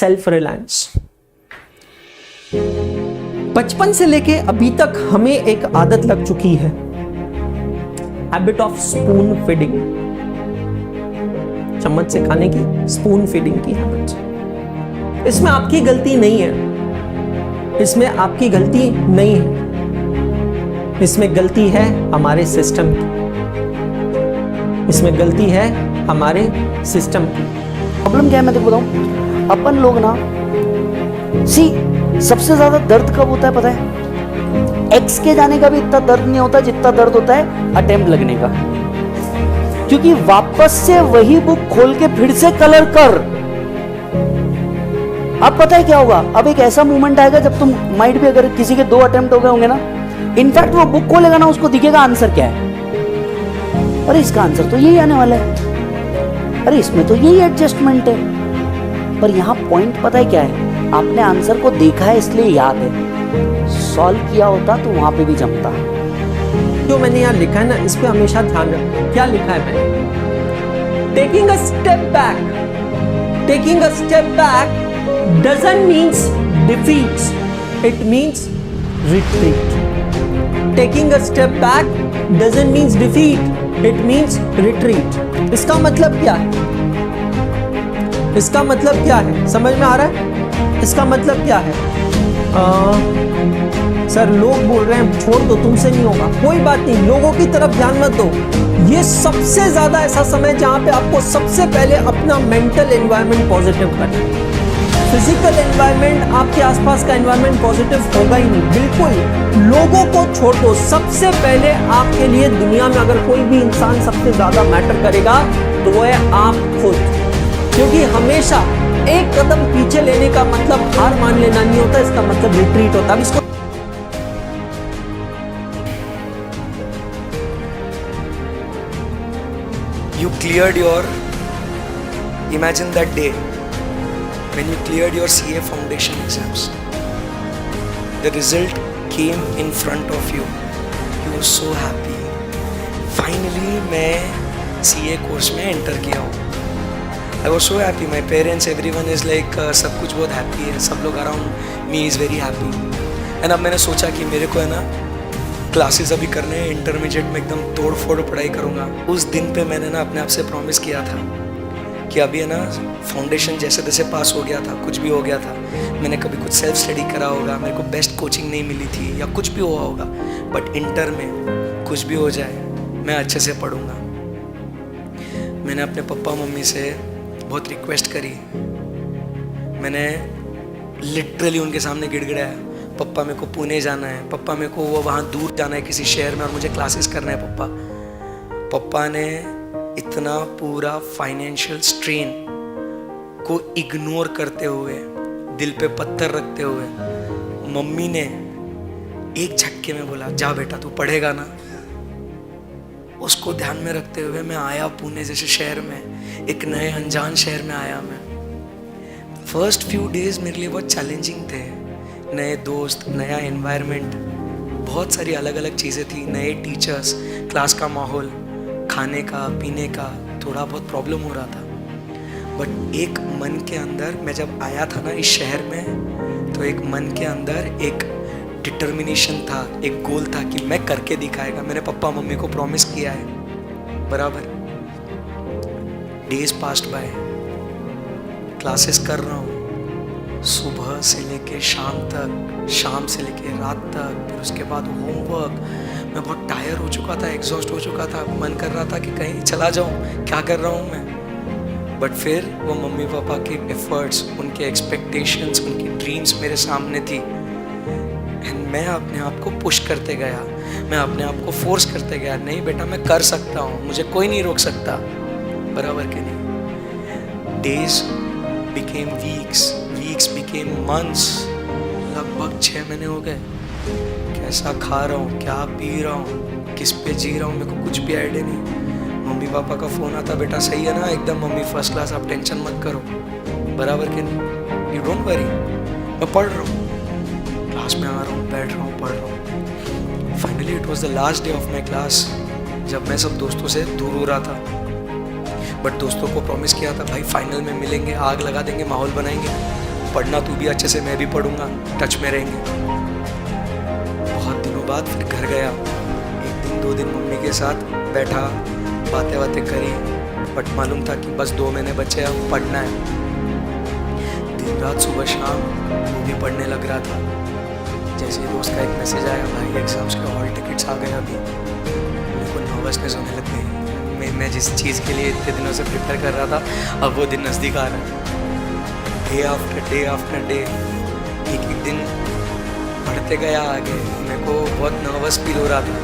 Self reliance. बचपन से लेके अभी तक हमें एक आदत लग चुकी है, हैबिट ऑफ स्पून फीडिंग, चम्मच से खाने की, स्पून फीडिंग की हैबिट। इसमें आपकी गलती नहीं है, इसमें आपकी गलती नहीं है, इसमें गलती है हमारे सिस्टम की, इसमें गलती है हमारे सिस्टम की। प्रॉब्लम क्या है मैं तेको बताऊं, अपन लोग ना सबसे ज्यादा दर्द कब होता है पता है? एक्स के जाने का भी इतना दर्द नहीं होता जितना दर्द होता है अटेम्प्ट लगने का, क्योंकि वापस से वही बुक खोल के फिर से कलर कर। अब पता है क्या होगा, अब एक ऐसा मोमेंट आएगा जब तुम माइंड भी, अगर किसी के 2 अटेम्प्ट हो गए होंगे ना, इनफैक्ट वो बुक खोलेगा ना, उसको दिखेगा आंसर क्या है, अरे इसका आंसर तो यही आने वाला है, अरे इसमें तो यही एडजस्टमेंट है। पर यहां पॉइंट पता है क्या है, आपने आंसर को देखा है इसलिए याद है, सॉल्व किया होता तो वहां पे भी जमता। जो मैंने यहाँ लिखा है ना, इस पे हमेशा ध्यान रखना। क्या लिखा है मैंने? Taking a step back, taking a step back doesn't means defeats, it means retreat. Taking a step back doesn't means defeat, it means retreat. इसका मतलब क्या है? इसका मतलब क्या है? समझ में आ रहा है? इसका मतलब क्या है? सर लोग बोल रहे हैं छोड़ दो, तुमसे नहीं होगा। कोई बात नहीं, लोगों की तरफ ध्यान मत दो। ये सबसे ज्यादा ऐसा समय जहां पे आपको सबसे पहले अपना मेंटल एनवायरनमेंट पॉजिटिव करना है। फिजिकल एनवायरनमेंट, आपके आसपास का एनवायरनमेंट पॉजिटिव होगा ही नहीं, बिल्कुल। लोगों को छोड़ दो, सबसे पहले आपके लिए दुनिया में अगर कोई भी इंसान सबसे ज्यादा मैटर करेगा तो वो है आप खुद। क्योंकि हमेशा एक कदम पीछे लेने का मतलब हार मान लेना नहीं होता, इसका मतलब रिट्रीट होता है। इसको You cleared your, imagine that day when you cleared your CA foundation exams, the result came in front of you, you were so happy, finally मैं CA कोर्स में एंटर किया हूँ। I was so happy, my parents, everyone is like सब कुछ बहुत happy है, सब लोग around me is very happy। and अब मैंने सोचा कि मेरे को है ना क्लासेस अभी करने हैं, इंटरमीडिएट में एकदम तोड़ फोड़ पढ़ाई करूँगा। उस दिन पे मैंने ना अपने आप से प्रॉमिस किया था कि अभी है ना फाउंडेशन जैसे तैसे पास हो गया था, कुछ भी हो गया था, मैंने कभी कुछ सेल्फ स्टडी करा होगा, मेरे को बेस्ट कोचिंग नहीं मिली थी या कुछ भी हुआ होगा, बट इंटर में कुछ भी हो जाए मैं अच्छे से पढ़ूँगा। मैंने अपने पापा मम्मी से बहुत रिक्वेस्ट करी, मैंने लिटरली उनके सामने गिड़गिड़ाया, पप्पा मेरे को पुणे जाना है, पप्पा मेरे को वो वहाँ दूर जाना है किसी शहर में और मुझे क्लासेस करना है पप्पा। पप्पा ने इतना पूरा फाइनेंशियल स्ट्रेन को इग्नोर करते हुए, दिल पे पत्थर रखते हुए, मम्मी ने एक झटके में बोला जा बेटा तू पढ़ेगा ना। उसको ध्यान में रखते हुए मैं आया पुणे जैसे शहर में, एक नए अनजान शहर में आया मैं। फर्स्ट फ्यू डेज मेरे लिए बहुत चैलेंजिंग थे, नए दोस्त, नया एनवायरनमेंट, बहुत सारी अलग अलग चीज़ें थी, नए टीचर्स, क्लास का माहौल, खाने का पीने का थोड़ा बहुत प्रॉब्लम हो रहा था। बट एक मन के अंदर, मैं जब आया था ना इस शहर में, तो एक मन के अंदर एक डिटर्मिनेशन था, एक गोल था कि मैं करके दिखाएगा। मैंने पापा मम्मी को प्रॉमिस किया है बराबर। डेज पास्ट बाय, क्लासेस कर रहा हूँ सुबह से लेके शाम तक, शाम से लेके रात तक, फिर उसके बाद होमवर्क। मैं बहुत टायर हो चुका था, एग्जॉस्ट हो चुका था, मन कर रहा था कि कहीं चला जाऊँ, क्या कर रहा हूँ मैं। बट फिर वो मम्मी पापा के एफर्ट्स, उनके एक्सपेक्टेशंस, उनकी ड्रीम्स मेरे सामने थी, एंड मैं अपने आप को पुश करते गया, मैं अपने आप को फोर्स करते गया, नहीं बेटा मैं कर सकता हूँ, मुझे कोई नहीं रोक सकता, बराबर के नहीं। Days became weeks, weeks became months, लगभग 6 महीने हो गए। कैसा खा रहा हूँ, क्या पी रहा हूँ, किस पे जी रहा हूँ, मेरे को कुछ भी आइडिया नहीं। मम्मी पापा का फ़ोन आता, बेटा सही है ना एकदम, मम्मी फर्स्ट क्लास, आप टेंशन मत करो, बराबर के नहीं, यू डोंट वरी, मैं पढ़ रहा हूँ, क्लास में आ रहा हूँ, बैठ रहा हूँ, पढ़ रहा हूँ। Finally it was the last day of my class, जब मैं सब दोस्तों से दूर हो रहा था। बट दोस्तों को प्रॉमिस किया था भाई फाइनल में मिलेंगे, आग लगा देंगे, माहौल बनाएंगे। पढ़ना तू भी अच्छे से, मैं भी पढ़ूंगा, टच में रहेंगे। बहुत दिनों बाद फिर घर गया, 1 दिन 2 दिन मम्मी के साथ बैठा, बातें बातें करी, बट मालूम था कि बस 2 महीने बचे, अब पढ़ना है। दिन रात सुबह शाम वो भी पढ़ने लग रहा था। जैसे ही दोस्त का एक मैसेज आया, भाई एग्जाम्स के हॉल टिकट्स आ गए अभी, मेरे को नर्वसनेस होने लग गई। मैं जिस चीज़ के लिए इतने दिनों से प्रिपेयर कर रहा था, अब वो दिन नज़दीक आ रहा है। डे आफ्टर डे एक दिन बढ़ते गया आगे। मेरे को बहुत नर्वस फील हो रहा था,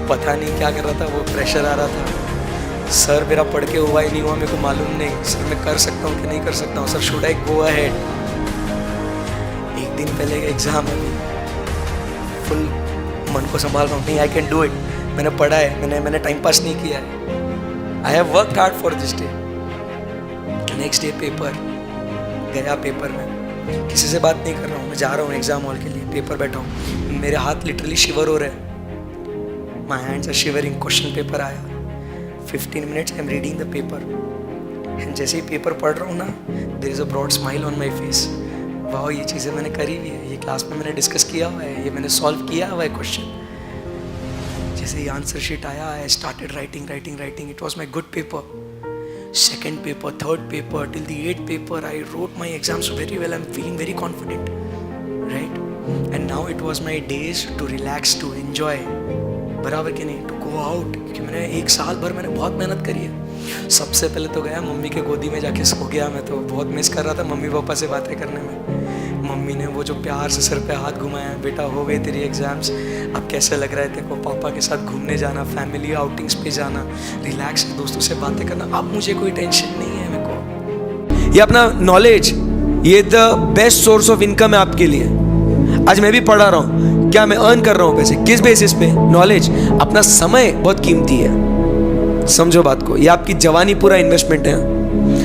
पता नहीं क्या कर रहा था, वो प्रेशर आ रहा था। सर मेरा पढ़ के हुआ ही नहीं हुआ, मेरे को मालूम नहीं सर मैं कर सकता हूँ कि नहीं कर सकता हूँ, sir should I go ahead. एक दिन पहले एग्ज़ाम है, फुल मन को संभाल रहा हूँ, नहीं आई कैन डू इट, मैंने पढ़ा है, मैंने टाइम पास नहीं किया है, I have worked hard for this day. Next day paper, गया पेपर में, किसी से बात नहीं कर रहा हूँ, मैं जा रहा हूँ एग्जाम हॉल के लिए, पेपर बैठा हूँ, मेरे हाथ लिटरली शिवर हो रहे हैं, my hands are shivering. Question paper आया, 15 minutes I am reading the paper, and जैसे ही पेपर पढ़ रहा हूँ ना, there is a broad smile on my face. वाह, ये चीज़ें मैंने करी हुई है, ये क्लास में मैंने डिस्कस किया हुआ है, ये मैंने सॉल्व किया हुआ है क्वेश्चन। जैसे ही आंसर शीट आया, I started writing, it was my good paper. Second paper, third paper, till the 8th paper, I wrote my exams very well. I'm feeling very confident, right? And now it was my days to relax, to enjoy. बराबर कि नहीं, to go out, क्योंकि मैंने 1 साल भर मैंने बहुत मेहनत करी है। सबसे पहले तो गया मम्मी के गोदी में जाके सो गया। मैं तो बहुत मिस कर रहा था मम्मी पापा से बातें करने में। मम्मी ने वो जो प्यार से सर पे हाथ घुमाया, बेटा हो गए तेरी एग्जाम्स, अब कैसे लग रहा है तेरे को पापा के साथ घूमने जाना, फैमिली आउटिंग्स पे जाना, रिलैक्स दोस्तों से बातें करना, अब मुझे कोई टेंशन नहीं है मेरे को। ये अपना नॉलेज, ये the best source of income है आपके लिए। आज मैं भी पढ़ा रहा हूँ, क्या मैं अर्न कर रहा हूँ पैसे, किस बेसिस पे? नॉलेज। अपना समय बहुत कीमती है, समझो बात को, ये आपकी जवानी पूरा इन्वेस्टमेंट है।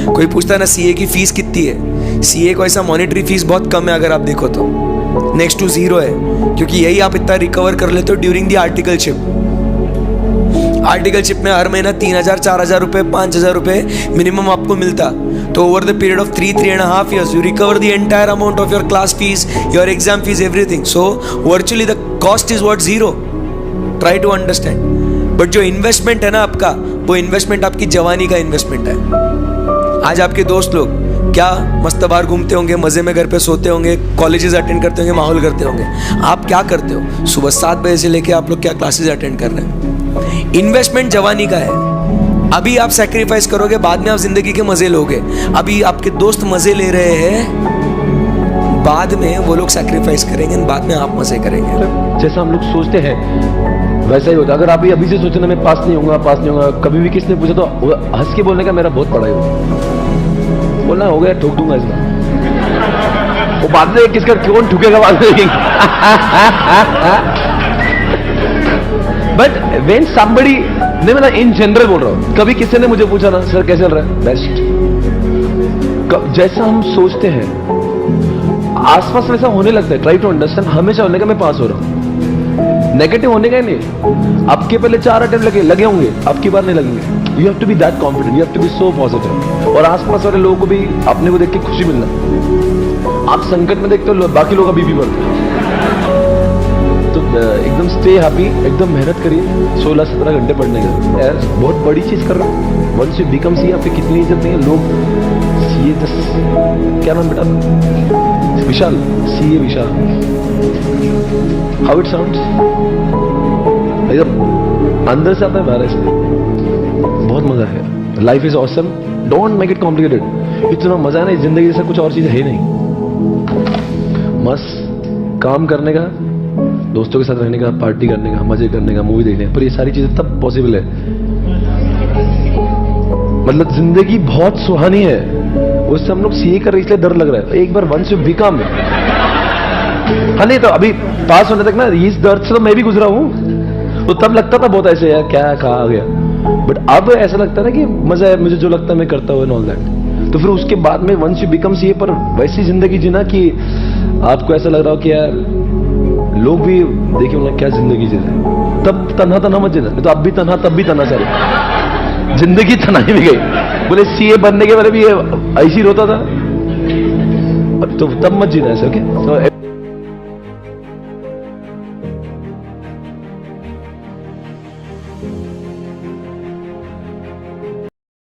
कोई पूछता है ना सीए की फीस कितनी है, सीए को ऐसा मॉनेटरी फीस बहुत कम है अगर आप देखो तो, नेक्स्ट टू जीरो है, क्योंकि यही आप इतना रिकवर कर लेते हो ड्यूरिंग दी आर्टिकलशिप। आर्टिकलशिप में हर महीना 3,000 4,000 रुपये 5,000 रुपये मिनिमम आपको मिलता, तो over the period of 3.5 years you recover the entire amount of your class fees, your exam fees, everything. So virtually the cost is what, zero. Try to understand. But जो investment है ना आपका, वो investment आपकी जवानी का investment है। आज आपके दोस्त लोग क्या मस्त बाहर घूमते होंगे, मजे में घर पे सोते होंगे, कॉलेजेस अटेंड करते होंगे, माहौल करते होंगे। आप क्या करते हो? सुबह 7 बजे से लेके आप लोग क्या क्लासेस अटेंड कर रहे हैं? इन्वेस्टमेंट जवानी का है। अभी आप सैक्रिफाइस करोगे, बाद में आप जिंदगी के मजे लोगे। अभी आपके दोस्त मजे ले रहे हैं, बाद में वो लोग सैक्रिफाइस करेंगे, बाद में आप मजे करेंगे। जैसा हम लोग सोचते हैं वैसा ही होता है। अगर आप अभी से सोचना मैं पास नहीं होगा, कभी भी किसने पूछा तो हंस के बोलने का मेरा बहुत पढ़ाई हो, बोलना हो गया ठोक दूंगा इसमें, वो बाद में किसका कौन ठुकेगा बाद में। बट वेन समबडी, नहीं मैं इन जनरल बोल रहा हूं, कभी किसी ने मुझे पूछा ना सर कैसे चल रहा है, बेस्ट। जैसा हम सोचते हैं आसपास वैसा होने लगता है। ट्राई टू अंडरस्टैंड, हमेशा होने का मैं पास हो रहा हूं, नेगेटिव होने का ही नहीं। आपके पहले 4 अटेम्प्ट लगे होंगे, आपकी बार नहीं लगेंगे। You have to be that confident, you have to be so positive. और आसपास वाले लोगों को भी अपने को देख के खुशी मिलना। आप संकट में देखते हो बाकी लोगों का बीपी बढ़ता है, तो एकदम स्टे हैप्पी, एकदम मेहनत करिए। 16-17 घंटे पढ़ने का यार बहुत बड़ी चीज कर रहा हूँ। वंस यू बिकम सीए, आपकी कितनी इज्जत नहीं है। लोग सीए, क्या नाम बेटा, Vishal, CA Vishal, how it sounds, एकदम अंदर से आता है बाहर से, बहुत मजा है। Life is awesome, don't make it complicated. इतना मजा है ना, जिंदगी जैसा कुछ और चीज है नहीं। मस्त काम करने का, दोस्तों के साथ रहने का, पार्टी करने का, मजे करने का, मूवी देखने का, पर ये सारी चीजें तब पॉसिबल है, मतलब जिंदगी बहुत सुहानी है। उससे हम लोग सीए कर रहे इसलिए डर लग रहा है। एक बार वंस यू बिकम, हाँ नहीं तो अभी पास होने तक ना इस दर्द से तो मैं भी गुजरा हूं, तो तब लगता था बहुत ऐसे यार क्या कहा गया, बट अब ऐसा लगता है ना कि मजा है, मुझे जो लगता है मैं करता हूँ एंड ऑल दैट। तो फिर उसके बाद में वंस यू बिकम सीए, पर वैसी जिंदगी जीना कि आपको ऐसा लग रहा हो कि यार लोग भी देखिए मतलब क्या जिंदगी जी रहे, तब तन्हा मत जीना। तो अब भी तन्हा, तब भी तन्हा, सारी जिंदगी तन्हाई में गई। बोले सीए बनने के बाद भी ऐसी रोता था, तो तब मत जीना है सर, ओके?